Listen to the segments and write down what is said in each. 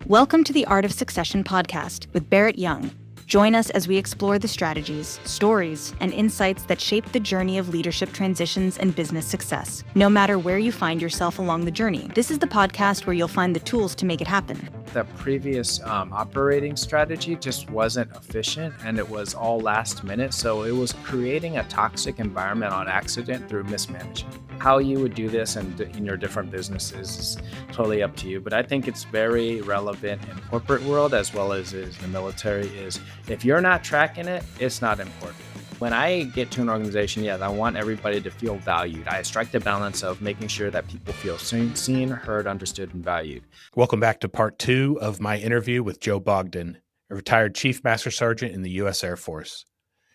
Welcome to the Art of Succession podcast with Barrett Young. Join us as we explore the strategies, stories, and insights that shape the journey of leadership transitions and business success. No matter where you find yourself along the journey, this is the podcast where you'll find the tools to make it happen. The previous operating strategy just wasn't efficient, and it was all last minute. So it was creating a toxic environment on accident through mismanagement. How you would do this in your different businesses is totally up to you. But I think it's very relevant in corporate world as well as in the military is if you're not tracking it, it's not important. When I get to an organization, I want everybody to feel valued. I strike the balance of making sure that people feel seen, heard, understood, and valued. Welcome back to part 2 of my interview with Joe Bogdan, a retired Chief Master Sergeant in the U.S. Air Force.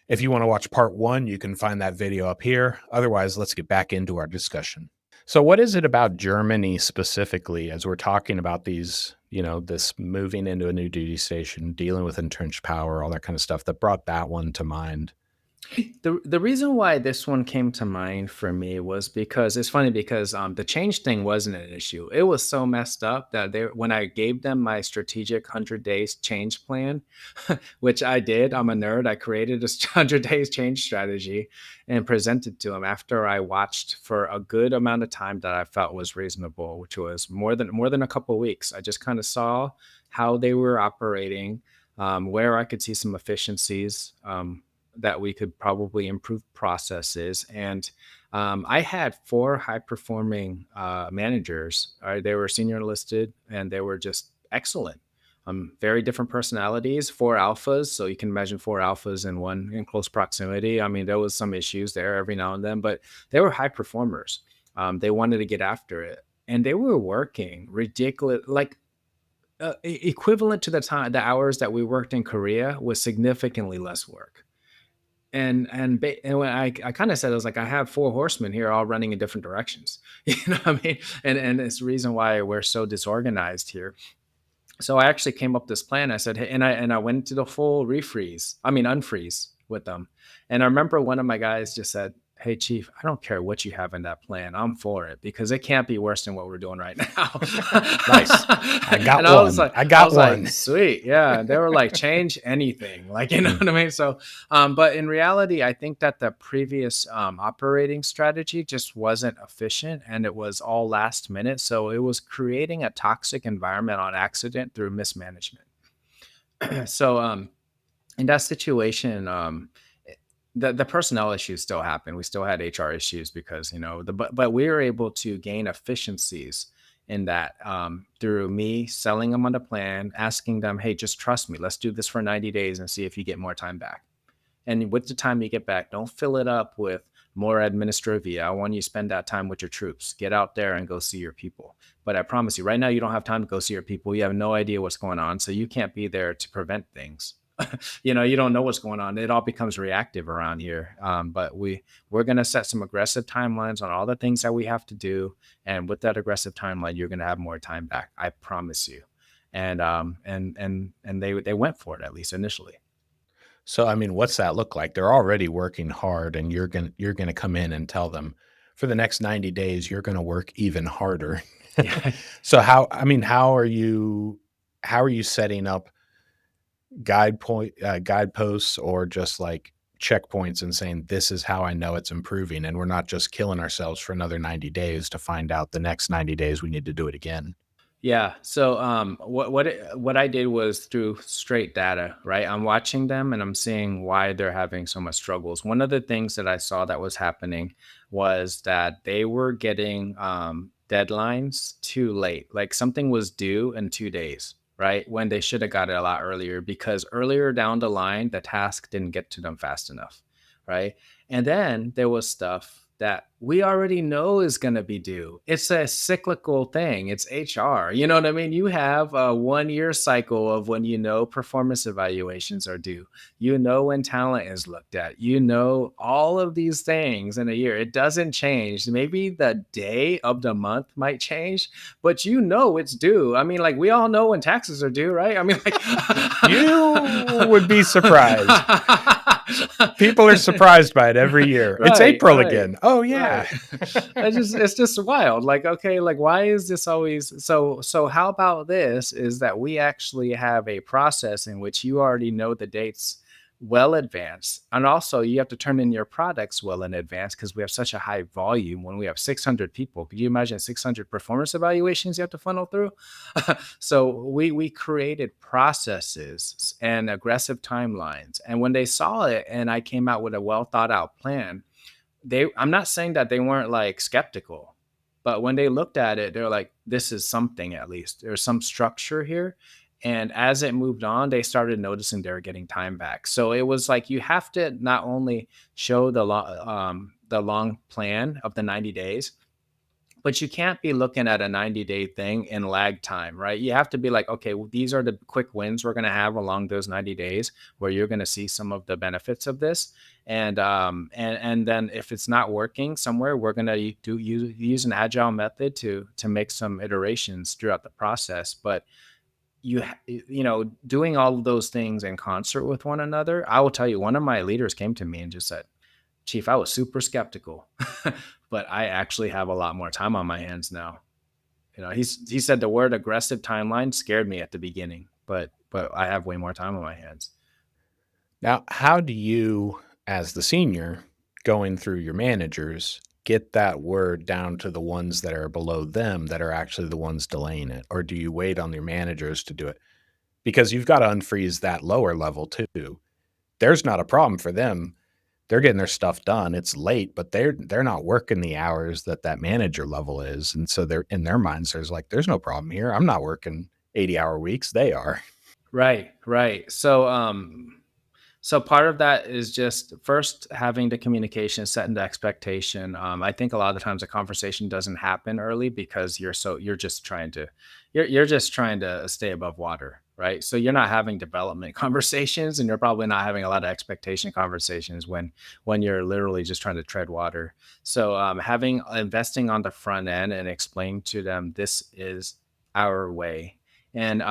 If you want to watch part 1, you can find that video up here. Otherwise, let's get back into our discussion. So what is it about Germany specifically, as we're talking about these, this moving into a new duty station, dealing with entrenched power, all that kind of stuff, that brought that one to mind? The reason why this one came to mind for me was because it's funny because the change thing wasn't an issue. It was so messed up that when I gave them my strategic 100 days change plan, which I did, I'm a nerd. I created a 100 days change strategy and presented to them after I watched for a good amount of time that I felt was reasonable, which was more than a couple of weeks. I just kind of saw how they were operating, where I could see some efficiencies. That we could probably improve processes. And I had 4 high-performing managers. They were senior enlisted, and they were just excellent. Very different personalities, 4 alphas. So you can imagine 4 alphas and one in close proximity. I mean, there was some issues there every now and then, but they were high performers. They wanted to get after it. And they were working ridiculous, equivalent to the hours that we worked in Korea with significantly less work. And when I kind of said, I was like, I have 4 horsemen here all running in different directions. You know what I mean? And it's the reason why we're so disorganized here. So I actually came up with this plan. I said, hey, and I went to the full unfreeze with them. And I remember one of my guys just said, hey, Chief, I don't care what you have in that plan. I'm for it because it can't be worse than what we're doing right now. Nice. I got one. I got one. Sweet. Yeah. They were like, change anything. You know what I mean? So, but in reality, I think that the previous operating strategy just wasn't efficient and it was all last minute. So it was creating a toxic environment on accident through mismanagement. So in that situation, the personnel issues still happen. We still had HR issues because, but we were able to gain efficiencies in that through me selling them on the plan, asking them, hey, just trust me. Let's do this for 90 days and see if you get more time back. And with the time you get back, don't fill it up with more administrivia. I want you to spend that time with your troops. Get out there and go see your people. But I promise you, right now, you don't have time to go see your people. You have no idea what's going on. So you can't be there to prevent things. You don't know what's going on. It all becomes reactive around here. But we're going to set some aggressive timelines on all the things that we have to do. And with that aggressive timeline, you're going to have more time back. I promise you. And they went for it, at least initially. So, what's that look like? They're already working hard and you're going to come in and tell them for the next 90 days, you're going to work even harder. So how are you setting up guideposts or just like checkpoints and saying, this is how I know it's improving. And we're not just killing ourselves for another 90 days to find out the next 90 days we need to do it again. Yeah. So what I did was through straight data, right? I'm watching them and I'm seeing why they're having so much struggles. One of the things that I saw that was happening was that they were getting deadlines too late. Like something was due in 2 days. Right? When they should have got it a lot earlier because earlier down the line, the task didn't get to them fast enough. Right. And then there was stuff that we already know is going to be due. It's a cyclical thing. It's HR. You know what I mean? You have a 1-year cycle of when performance evaluations are due. When talent is looked at. All of these things in a year. It doesn't change. Maybe the day of the month might change, but it's due. We all know when taxes are due, right? You would be surprised. People are surprised by it every year. It's Right, April right, again. Oh yeah. right. It's just wild. Like, okay, like why is this always so how about this is that we actually have a process in which you already know the dates well advanced. And also you have to turn in your products well in advance because we have such a high volume when we have 600 people. Could you imagine 600 performance evaluations you have to funnel through? So we created processes and aggressive timelines. And when they saw it and I came out with a well thought out plan, I'm not saying that they weren't like skeptical, but when they looked at it, they're like, this is something, at least there's some structure here. And as it moved on, they started noticing they were getting time back. So it was like you have to not only show the long plan of the 90 days, but you can't be looking at a 90-day thing in lag time, right? You have to be like, okay, well, these are the quick wins we're going to have along those 90 days where you're going to see some of the benefits of this. And then if it's not working somewhere, we're going to use an agile method to make some iterations throughout the process. But doing all of those things in concert with one another, I will tell you, one of my leaders came to me and just said, Chief, I was super skeptical, but I actually have a lot more time on my hands now. He said the word aggressive timeline scared me at the beginning, but I have way more time on my hands. Now, how do you, as the senior, going through your managers, get that word down to the ones that are below them that are actually the ones delaying it? Or do you wait on your managers to do it? Because you've got to unfreeze that lower level too. There's not a problem for them. They're getting their stuff done. It's late, but they're not working the hours that manager level is. And so they're in their minds, there's no problem here. I'm not working 80-hour weeks. They are. Right, right. So part of that is just first having the communication, setting the expectation. I think a lot of the times a conversation doesn't happen early because you're just trying to stay above water, right? So you're not having development conversations, and you're probably not having a lot of expectation conversations when you're literally just trying to tread water. So having investing on the front end and explaining to them this is our way. And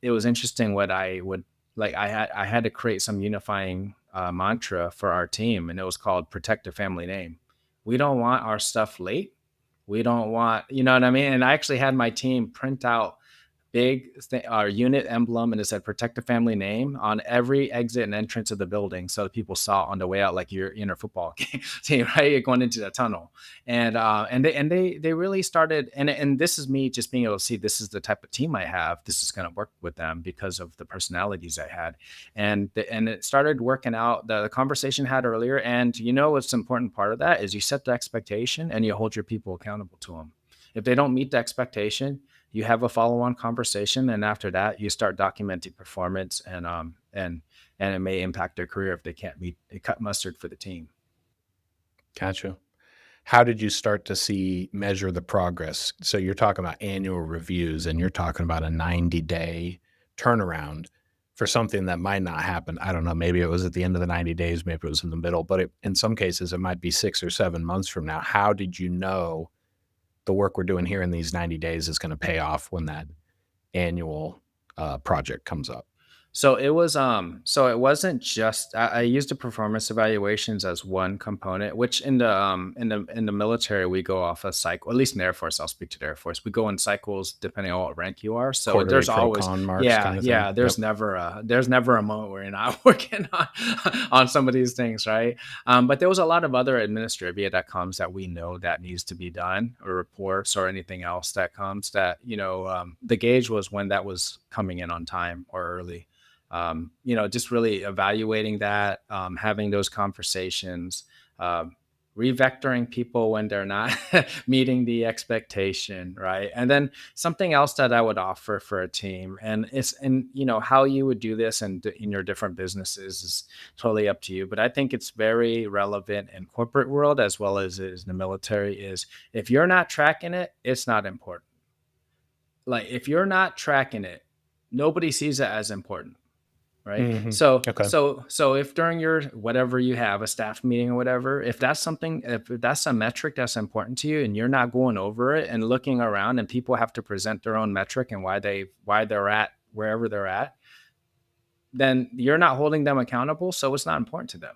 it was interesting what I would like I had to create some unifying mantra for our team, and it was called protect the family name. We don't want our stuff late. We don't want, you know what I mean? And I actually had my team print out our unit emblem, and it said protect the family name on every exit and entrance of the building so that people saw on the way out, like you're in a football team, right? You're going into the tunnel. And they really started, and this is me just being able to see this is the type of team I have. This is going to work with them because of the personalities I had. And it started working out. The conversation had earlier. And what's an important part of that is you set the expectation and you hold your people accountable to them. If they don't meet the expectation, you have a follow-on conversation, and after that you start documenting performance, and it may impact their career if they can't cut mustard for the team. Gotcha. How did you start to measure the progress? So you're talking about annual reviews, and you're talking about a 90-day turnaround for something that might not happen. I don't know. Maybe it was at the end of the 90 days, maybe it was in the middle, but in some cases it might be 6 or 7 months from now. How did you know the work we're doing here in these 90 days is going to pay off when that annual project comes up? So it wasn't just I used the performance evaluations as one component, which in the military we go off a cycle. At least in the Air Force, I'll speak to the Air Force. We go in cycles depending on what rank you are. So Quarterly there's pro always con marks kind of thing. yeah. There's Yep. never a moment where you're not working on some of these things, right? But there was a lot of other administrivia that comes that we know that needs to be done, or reports or anything else that comes that the gauge was when that was coming in on time or early. Just really evaluating that, having those conversations, revectoring people when they're not meeting the expectation, right? And then something else that I would offer for a team, how you would do this in your different businesses is totally up to you. But I think it's very relevant in corporate world as well as in the military. Is if you're not tracking it, it's not important. Like if you're not tracking it, nobody sees it as important. Right. Mm-hmm. So, Okay. so if during your, whatever you have, a staff meeting or whatever, if that's a metric that's important to you and you're not going over it and looking around and people have to present their own metric and why they're at wherever they're at, then you're not holding them accountable. So it's not important to them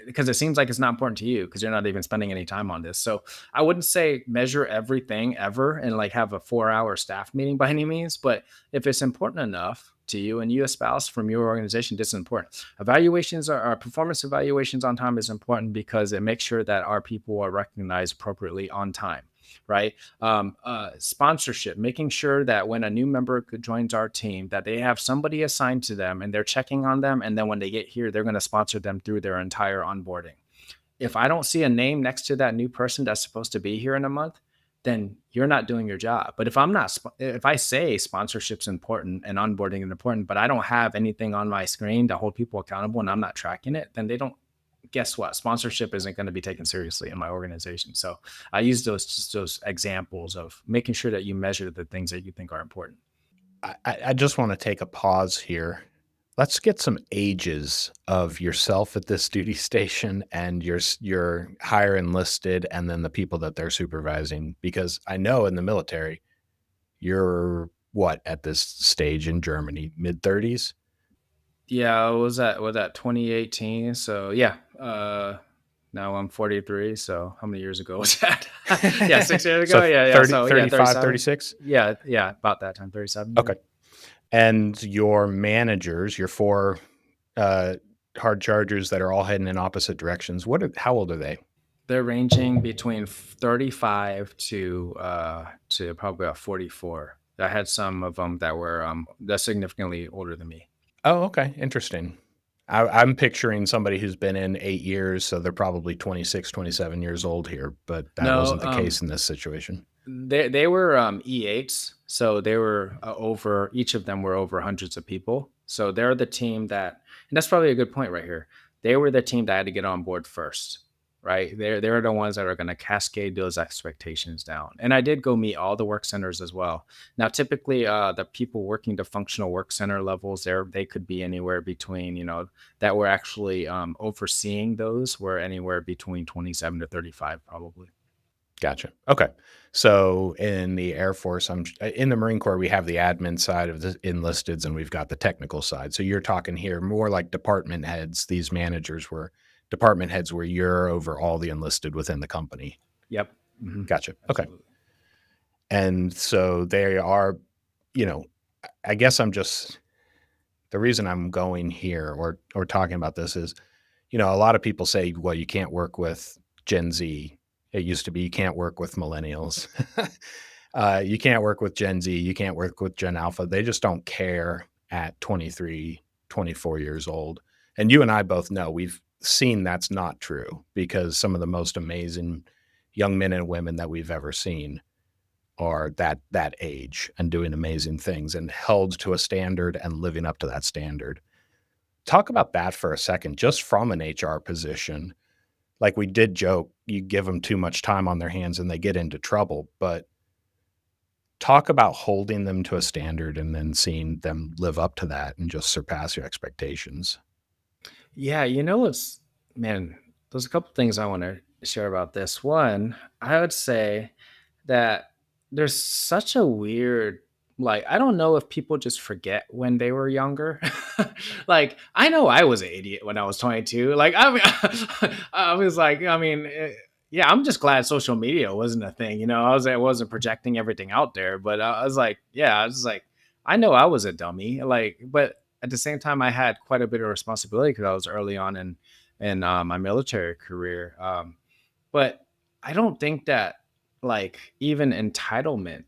because it seems like it's not important to you because you're not even spending any time on this. So I wouldn't say measure everything ever and like have a 4 hour staff meeting by any means. But if it's important enough to you and you espouse from your organization, this is important. Evaluations are performance evaluations on time is important because it makes sure that our people are recognized appropriately on time. Right. Sponsorship, making sure that when a new member joins our team, that they have somebody assigned to them and they're checking on them. And then when they get here, they're going to sponsor them through their entire onboarding. If I don't see a name next to that new person that's supposed to be here in a month, then you're not doing your job. But if I'm not, if I say sponsorship's important and onboarding is important, but I don't have anything on my screen to hold people accountable and I'm not tracking it, then they don't, guess what? Sponsorship isn't going to be taken seriously in my organization. So I use those examples of making sure that you measure the things that you think are important. I just want to take a pause here. Let's get some ages of yourself at this duty station and your higher enlisted and then the people that they're supervising. Because I know in the military, you're what at this stage in Germany, mid-30s? Yeah, was that 2018? So yeah, now I'm 43. So how many years ago was that? Yeah, 6 years So ago. Yeah, yeah. 30, So yeah, 35, 37. 36? Yeah, yeah, about that time, 37. Okay. And your managers, your four hard chargers that are all heading in opposite directions, how old are they? They're ranging between 35 to probably about 44. I had some of them that were that's significantly older than me. Oh, okay. Interesting. I'm picturing somebody who's been in 8 years, so they're probably 26, 27 years old here, but that No, wasn't the case in this situation. they were E8s, so they were over. Each of them were over hundreds of people. So they're the team that, and that's probably a good point right here. They were the team that had to get on board first, right? They're the ones that are going to cascade those expectations down. And I did go meet all the work centers as well. Now, typically, the people working the functional work center levels, they could be anywhere between, that were actually overseeing those were anywhere between 27 to 35, probably. Gotcha. Okay. So in the Air Force, in the Marine Corps, we have the admin side of the enlisteds and we've got the technical side. So you're talking here more like department heads. These managers were department heads where you're over all the enlisted within the company. Yep. Mm-hmm. Gotcha. Absolutely. Okay. And so they are, I guess the reason I'm going here or talking about this is, a lot of people say, well, you can't work with Gen Z. It used to be you can't work with millennials. You can't work with Gen Z. You can't work with Gen Alpha. They just don't care at 23, 24 years old. And you and I both know we've seen that's not true because some of the most amazing young men and women that we've ever seen are that age and doing amazing things and held to a standard and living up to that standard. Talk about that for a second, just from an HR position. Like we did joke, you give them too much time on their hands and they get into trouble, but talk about holding them to a standard and then seeing them live up to that and just surpass your expectations. Yeah, man, there's a couple things I want to share about this. One, I would say that there's such a weird, like, I don't know if people just forget when they were younger. Like, I know I was an idiot when I was 22. Like, I mean, I was like, yeah, I'm just glad social media wasn't a thing. I wasn't projecting everything out there, but I was like, yeah, I was like, I know I was a dummy. Like, but at the same time, I had quite a bit of responsibility because I was early on in my military career. But I don't think that like even entitlement.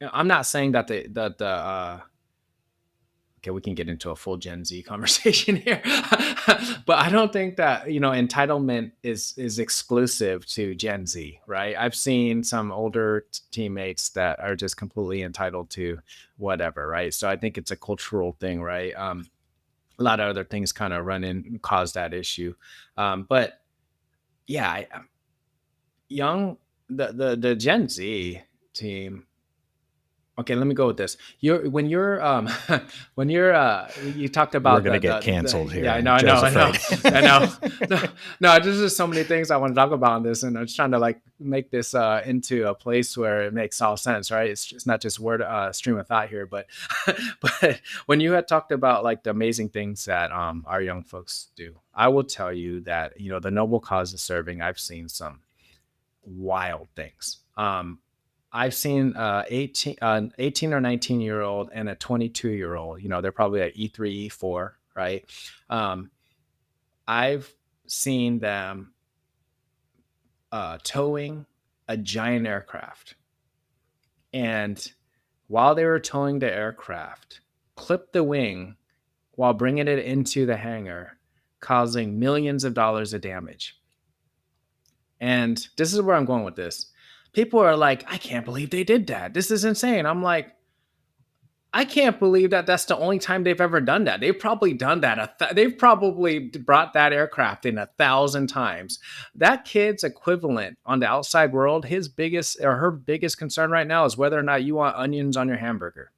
I'm not saying that the okay, we can get into a full Gen Z conversation here, but I don't think that entitlement is exclusive to Gen Z, right? I've seen some older teammates that are just completely entitled to whatever, right? So I think it's a cultural thing, right? A lot of other things kind of run in and cause that issue, but yeah, young the Gen Z team, Okay, let me go with this. When you're you talked We're about going to get canceled here. yeah, I know, Joe's I know, afraid. I know. No, there's just so many things I want to talk about on this, and I'm just trying to like make this into a place where it makes all sense, right? It's not just word stream of thought here, but but when you had talked about like the amazing things that our young folks do, I will tell you that the noble cause of serving. I've seen some wild things. I've seen 18 or 19-year-old and a 22-year-old. They're probably at E3, E4, right? Um, I've seen them towing a giant aircraft. And while they were towing the aircraft, clip the wing while bringing it into the hangar, causing millions of dollars of damage. And this is where I'm going with this. People are like, I can't believe they did that. This is insane. I'm like, I can't believe that that's the only time they've ever done that. They've probably done that. They've probably brought that aircraft in 1,000 times. That kid's equivalent on the outside world, his biggest or her biggest concern right now is whether or not you want onions on your hamburger.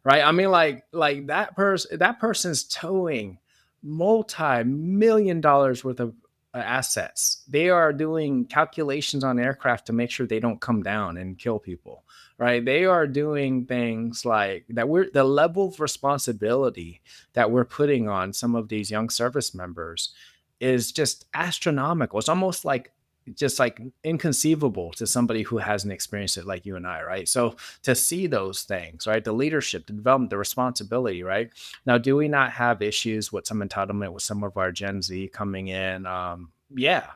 Right? I mean, like that person's towing multi-million dollars worth of assets. They are doing calculations on aircraft to make sure they don't come down and kill people. Right? They are doing things like that. The level of responsibility that we're putting on some of these young service members is just astronomical. It's almost like just like inconceivable to somebody who hasn't experienced it like you and I, right? So to see those things, right? The leadership, the development, the responsibility, right? Now, do we not have issues with some entitlement with some of our Gen Z coming in? Yeah.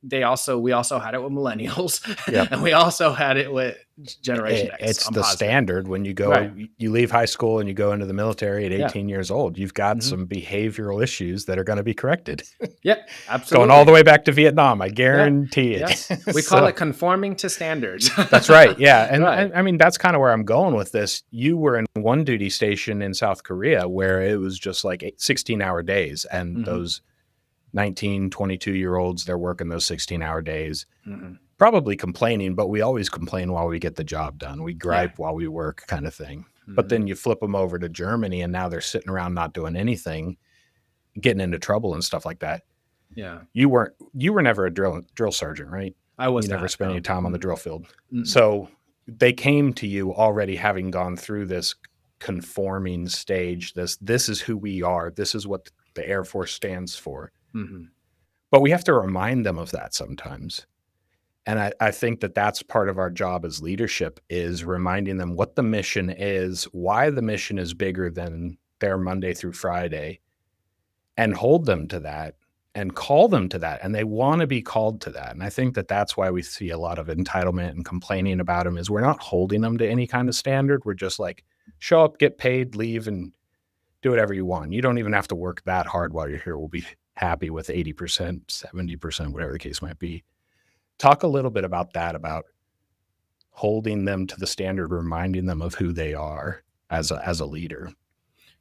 We also had it with millennials, Yep. and we also had it with Generation X. It's the standard when you go, Right. you leave high school and you go into the military at Yeah. 18 years old. You've got some behavioral issues that are going to be corrected. Yeah, absolutely. Going all the way back to Vietnam, I guarantee it. Yes. We call it conforming to standards. That's right. Yeah. And Right. I mean, that's kind of where I'm going with this. You were in one duty station in South Korea where it was just like 16-hour days. And those 19, 22-year-olds, they're working those 16-hour days, probably complaining, but we always complain while we get the job done. We gripe while we work kind of thing. But then you flip them over to Germany and now they're sitting around not doing anything, getting into trouble and stuff like that. Yeah. You were never a drill sergeant, right? I was You never not, spent no. any time on the drill field. So they came to you already having gone through this conforming stage. This is who we are. This is what the Air Force stands for. But we have to remind them of that sometimes. And I think that that's part of our job as leadership is reminding them what the mission is, why the mission is bigger than their Monday through Friday, and hold them to that and call them to that. And they want to be called to that. And I think that that's why we see a lot of entitlement and complaining about them is we're not holding them to any kind of standard. We're just like, show up, get paid, leave, and do whatever you want. You don't even have to work that hard while you're here. We'll be happy with 80%, 70%, whatever the case might be. Talk a little bit about that, about holding them to the standard, reminding them of who they are as a leader.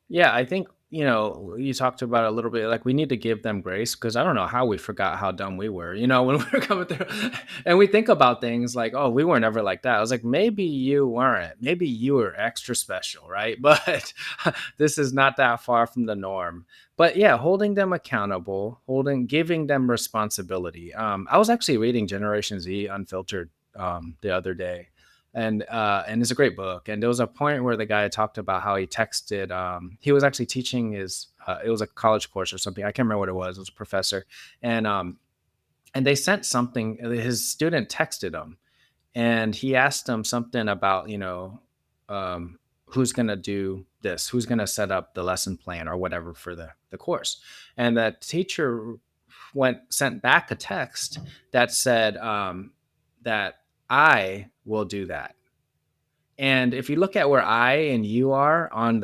Yeah, I think, you talked about it a little bit, like we need to give them grace because I don't know how we forgot how dumb we were, when we were coming through and we think about things like, oh, we were never like that. I was like, maybe you weren't, maybe you were extra special, right? But this is not that far from the norm. But yeah, holding them accountable, giving them responsibility. I was actually reading Generation Z Unfiltered the other day. And it's a great book. And there was a point where the guy talked about how he texted. He was actually teaching it was a college course or something. I can't remember what it was. It was a professor, and they sent something. His student texted him, and he asked him something about who's going to do this, who's going to set up the lesson plan or whatever for the course, and the teacher sent back a text that said that I will do that. And if you look at where I and you are on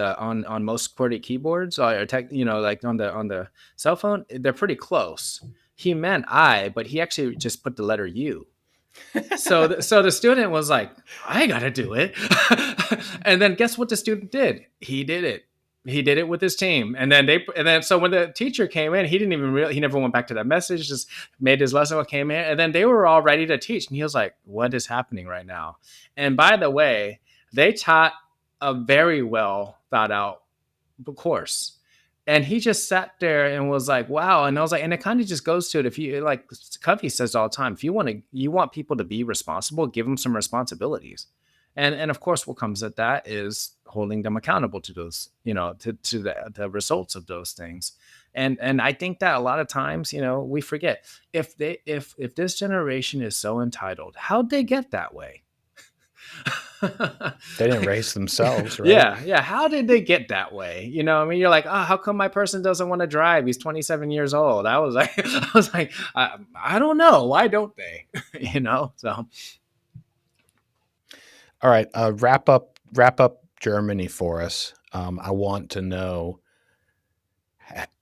most QWERTY keyboards or like on the cell phone, they're pretty close. He meant I, but he actually just put the letter U. So the student was like, I gotta do it. And then guess what the student did? He did it. He did it with his team. And then so when the teacher came in, he didn't even he never went back to that message, just made his lesson, what came in. And then they were all ready to teach. And he was like, what is happening right now? And by the way, they taught a very well thought out course. And he just sat there and was like, wow. And I was like, and it kind of just goes to it. If you like Covey says all the time, if you want people to be responsible, give them some responsibilities. And of course, what comes at that is holding them accountable to those, to the results of those things. And I think that a lot of times, we forget if this generation is so entitled, how'd they get that way? They didn't raise themselves, right? Yeah. How did they get that way? I mean, you're like, oh, how come my person doesn't want to drive? He's 27 years old. I was like, I don't know. Why don't they? So. All right. Wrap up Germany for us. I want to know,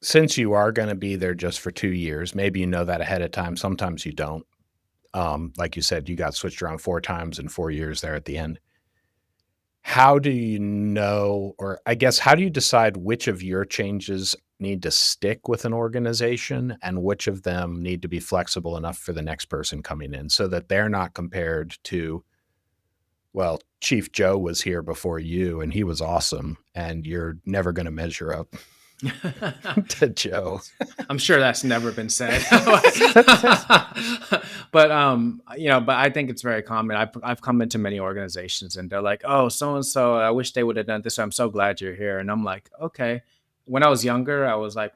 since you are going to be there just for 2 years, maybe you know that ahead of time. Sometimes you don't. Like you said, you got switched around 4 times in 4 years there at the end. How do you know, or I guess, how do you decide which of your changes need to stick with an organization and which of them need to be flexible enough for the next person coming in so that they're not compared to, well, Chief Joe was here before you and he was awesome and you're never going to measure up to Joe. I'm sure that's never been said. But I think it's very common. I've come into many organizations and they're like, oh, so and so, I wish they would have done this. I'm so glad you're here. And I'm like, okay. When I was younger, I was like,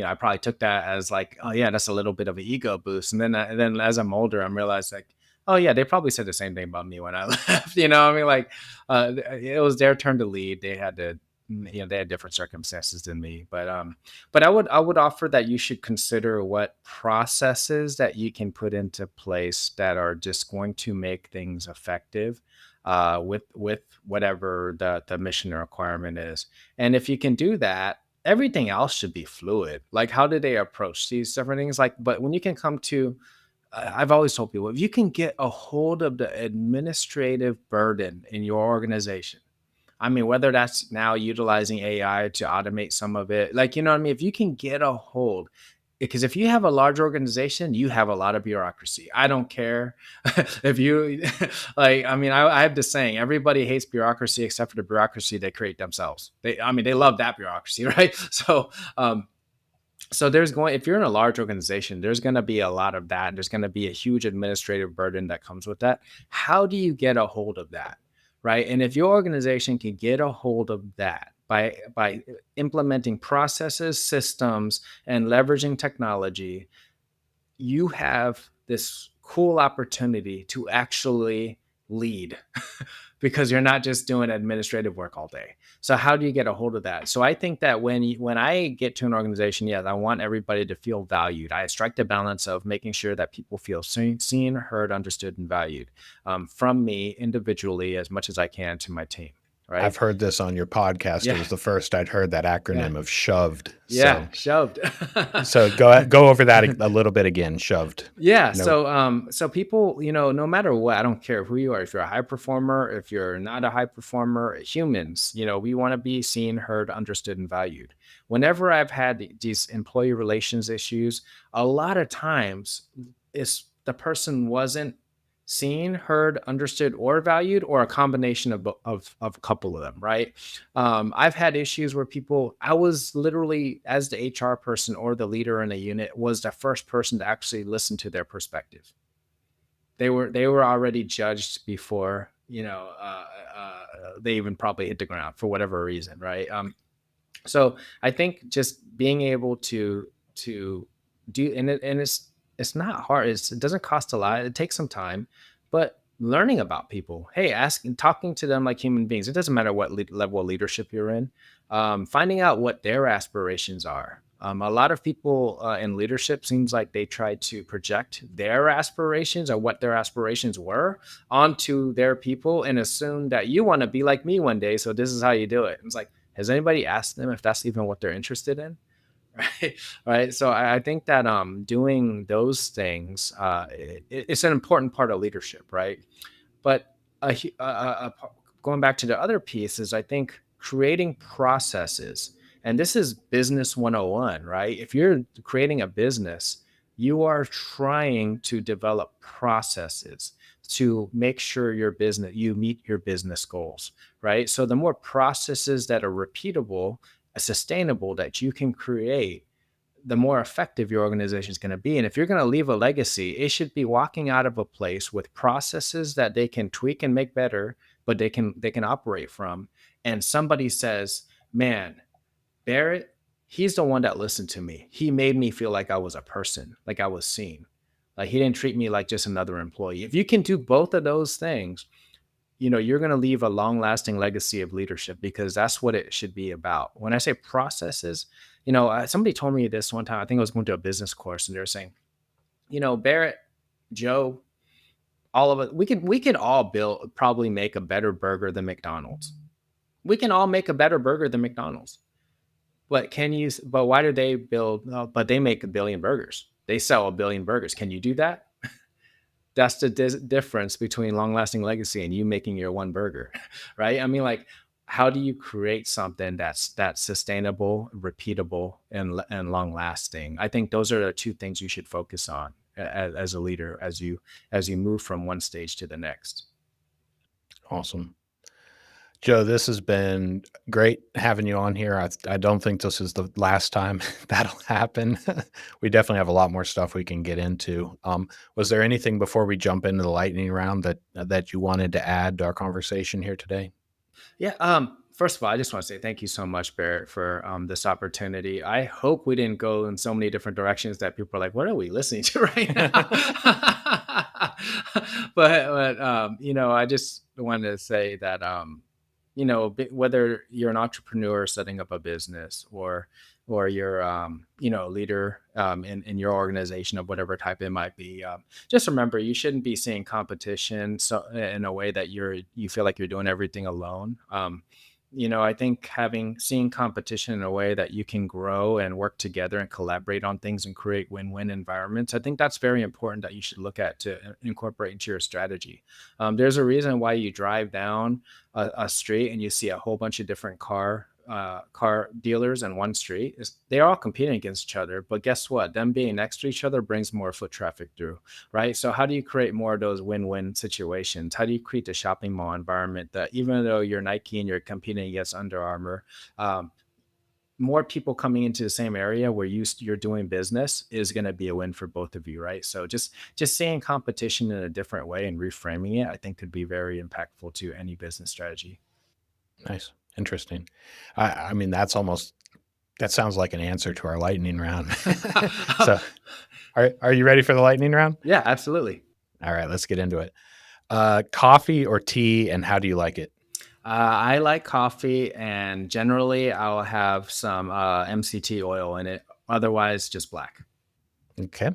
I probably took that as like, oh yeah, that's a little bit of an ego boost. And then as I'm older, I'm realized like, oh yeah, they probably said the same thing about me when I left. I mean, like, it was their turn to lead. They had to, they had different circumstances than me, but I would offer that you should consider what processes that you can put into place that are just going to make things effective, with whatever the mission or requirement is. And if you can do that, everything else should be fluid. Like, how do they approach these different things? Like, but when you can come to, I've always told people, if you can get a hold of the administrative burden in your organization, I mean, whether that's now utilizing AI to automate some of it, like, what I mean? If you can get a hold, because if you have a large organization, you have a lot of bureaucracy. I don't care if you, like, I mean, I have this saying, everybody hates bureaucracy except for the bureaucracy they create themselves. They love that bureaucracy, right? So if you're in a large organization, there's going to be a lot of that. There's going to be a huge administrative burden that comes with that. How do you get a hold of that? Right. And if your organization can get a hold of that by implementing processes, systems, and leveraging technology, you have this cool opportunity to actually lead because you're not just doing administrative work all day. So how do you get a hold of that? So I think that when I get to an organization, yes, I want everybody to feel valued. I strike the balance of making sure that people feel seen, heard, understood, and valued, from me individually as much as I can to my team. Right. I've heard this on your podcast. Yeah. It was the first I'd heard that acronym of shoved. Yeah, shoved. So go over that a little bit again. Shoved. Yeah. So people, no matter what, I don't care who you are. If you're a high performer, if you're not a high performer, humans, we want to be seen, heard, understood, and valued. Whenever I've had these employee relations issues, a lot of times the person wasn't seen, heard, understood, or valued, or a combination of a couple of them, right? I've had issues where I was literally, as the HR person or the leader in a unit, was the first person to actually listen to their perspective. They were already judged before, they even probably hit the ground for whatever reason, right? So I think just being able to do, and it's not hard. It doesn't cost a lot. It takes some time, but learning about people, hey, talking to them like human beings. It doesn't matter what level of leadership you're in. Finding out what their aspirations are. A lot of people in leadership seems like they try to project their aspirations or what their aspirations were onto their people and assume that you want to be like me one day, so this is how you do it. It's like, has anybody asked them if that's even what they're interested in? Right. So I think that doing those things, it's an important part of leadership, right? But going back to the other piece is, I think, creating processes, and this is business 101, right? If you're creating a business, you are trying to develop processes. to make sure you meet your business goals, right? So the more processes that are repeatable, sustainable, that you can create, the more effective your organization is going to be. And if you're going to leave a legacy, it should be walking out of a place with processes that they can tweak and make better, but they can operate from. And somebody says, "Man, Barrett, he's the one that listened to me. He made me feel like I was a person, like I was seen. Like he didn't treat me like just another employee." If you can do both of those things, you're going to leave a long lasting legacy of leadership, because that's what it should be about. When I say processes, somebody told me this one time. I think I was going to a business course, and they were saying, Barrett, Joe, all of us, we could all probably make a better burger than McDonald's. We can all make a better burger than McDonald's. But why do they build, but they make a billion burgers. They sell a billion burgers. Can you do that? That's the difference between long lasting legacy and you making your one burger, right? I mean, like, how do you create something that's sustainable, repeatable, and long lasting? I think those are the two things you should focus on as a leader, as you move from one stage to the next. Awesome. Joe, this has been great having you on here. I don't think this is the last time that'll happen. We definitely have a lot more stuff we can get into. Was there anything before we jump into the lightning round that you wanted to add to our conversation here today? Yeah. First of all, I just want to say thank you so much, Barrett, for this opportunity. I hope we didn't go in so many different directions that people are like, "What are we listening to right now?" but I just wanted to say that whether you're an entrepreneur setting up a business, or you're a leader in your organization of whatever type it might be, just remember, you shouldn't be seeing competition so in a way that you feel like you're doing everything alone. I think seeing competition in a way that you can grow and work together and collaborate on things and create win-win environments, I think that's very important, that you should look at to incorporate into your strategy. There's a reason why you drive down a street and you see a whole bunch of different car dealers in one street. They're all competing against each other, but guess what? Them being next to each other brings more foot traffic through, right? So how do you create more of those win-win situations? How do you create a shopping mall environment that, even though you're Nike and you're competing against Under Armour, more people coming into the same area where you're doing business is going to be a win for both of you, right? So just seeing competition in a different way and reframing it, I think, could be very impactful to any business strategy. Nice. Interesting. I mean, that sounds like an answer to our lightning round. So are you ready for the lightning round? Yeah, absolutely. All right, let's get into it. Coffee or tea, and how do you like it? I like coffee, and generally I'll have some MCT oil in it. Otherwise, just black. Okay.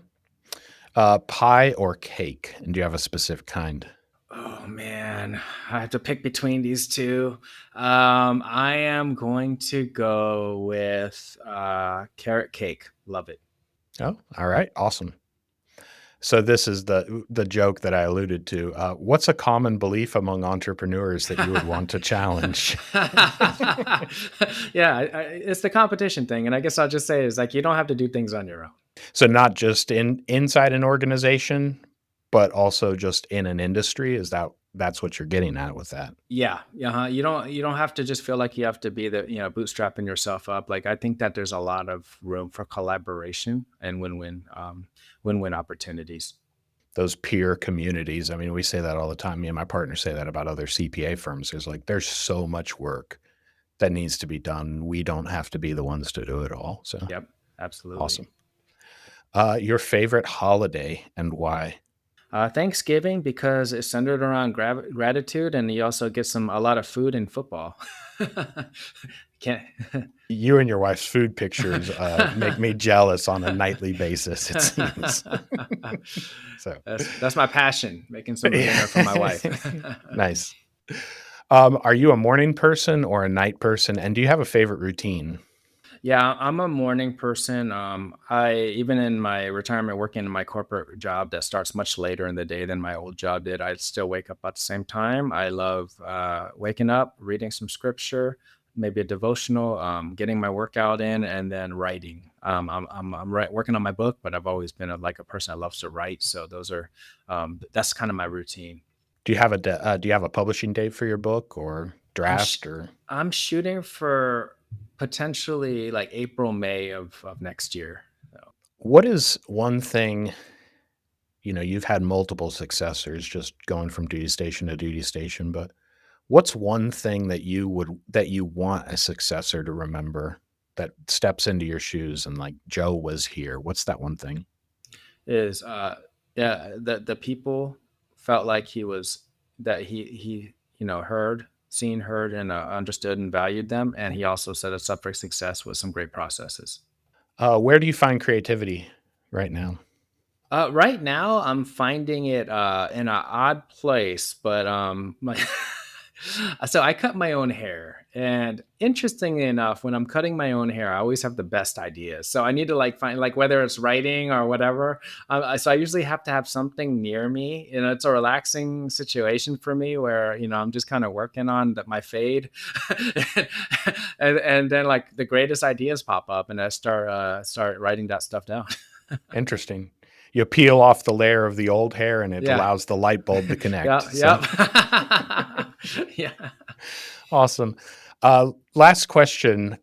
Pie or cake, and do you have a specific kind? Oh man, I have to pick between these two. I am going to go with carrot cake. Love it. Oh, all right. Awesome. So this is the joke that I alluded to. What's a common belief among entrepreneurs that you would want to challenge? Yeah, it's the competition thing, and I guess I'll just say is, like, you don't have to do things on your own. So not just inside an organization, but also just in an industry. That's what you're getting at with that? Yeah, yeah. You don't have to just feel like you have to be bootstrapping yourself up. Like, I think that there's a lot of room for collaboration and win-win opportunities. Those peer communities. I mean, we say that all the time. Me and my partner say that about other CPA firms. There's so much work that needs to be done. We don't have to be the ones to do it all. So Yep, absolutely. awesome. Your favorite holiday and why? Thanksgiving, because it's centered around gratitude, and you also get a lot of food and football. Can't. You and your wife's food pictures make me jealous on a nightly basis, it seems. So that's my passion, making some dinner for my wife. Nice. Are you a morning person or a night person? And do you have a favorite routine? Yeah, I'm a morning person. I even in my retirement, working in my corporate job that starts much later in the day than my old job did, I still wake up at the same time. I love waking up, reading some scripture, maybe a devotional, getting my workout in, and then writing. Working on my book, but I've always been like a person that loves to write. So that's kind of my routine. Do you have do you have a publishing date for your book or I'm sh- draft or I'm shooting for potentially like April, May of next year. So, what is one thing, you've had multiple successors just going from duty station to duty station, but what's one thing that you want a successor to remember that steps into your shoes and like Joe was here? What's that one thing? is yeah, the people felt like he heard and understood and valued them, and he also set us up for success with some great processes. Where do you find creativity right now? Right now, I'm finding it in an odd place, but so I cut my own hair, and interestingly enough, when I'm cutting my own hair, I always have the best ideas. So I need to like find like whether it's writing or whatever. So I usually have to have something near me. It's a relaxing situation for me where I'm just kind of working on my fade, and then like the greatest ideas pop up, and I start writing that stuff down. Interesting. You peel off the layer of the old hair and it Yeah. allows the light bulb to Yeah, connect. So yep. Yeah. awesome. Last question.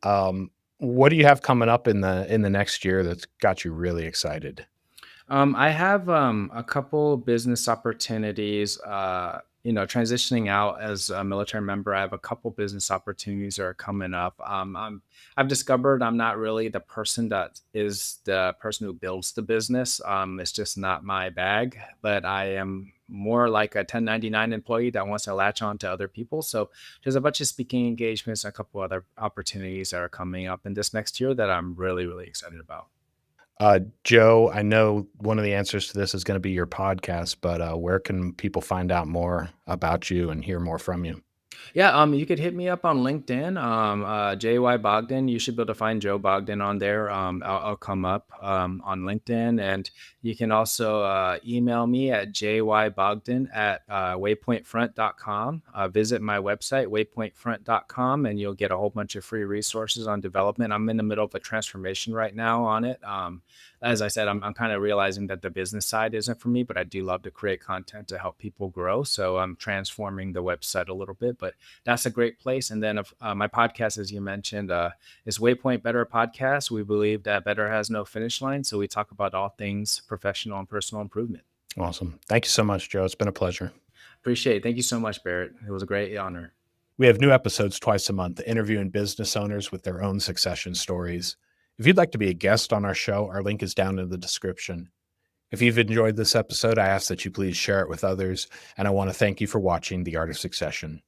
What do you have coming up in the next year that's got you really excited? I have a couple business opportunities. Transitioning out as a military member, I have a couple business opportunities that are coming up. I've discovered I'm not really the person that is the person who builds the business. It's just not my bag, but I am more like a 1099 employee that wants to latch on to other people. So there's a bunch of speaking engagements and a couple other opportunities that are coming up in this next year that I'm really, really excited about. Joe, I know one of the answers to this is going to be your podcast, but where can people find out more about you and hear more from you? Yeah, you could hit me up on LinkedIn, JY Bogdan. You should be able to find Joe Bogdan on there. I'll come up on LinkedIn, and you can also email me at jybogdan at waypointfront.com. Visit my website, waypointfront.com, and you'll get a whole bunch of free resources on development. I'm in the middle of a transformation right now on it. As I said, I'm kind of realizing that the business side isn't for me, but I do love to create content to help people grow. So I'm transforming the website a little bit, but that's a great place. And then my podcast, as you mentioned, is Waypoint Better Podcast. We believe that better has no finish line. So we talk about all things professional and personal improvement. Awesome. Thank you so much, Joe. It's been a pleasure. Appreciate it. Thank you so much, Barrett. It was a great honor. We have new episodes twice a month, interviewing business owners with their own succession stories. If you'd like to be a guest on our show, our link is down in the description. If you've enjoyed this episode, I ask that you please share it with others, and I want to thank you for watching The Art of Succession.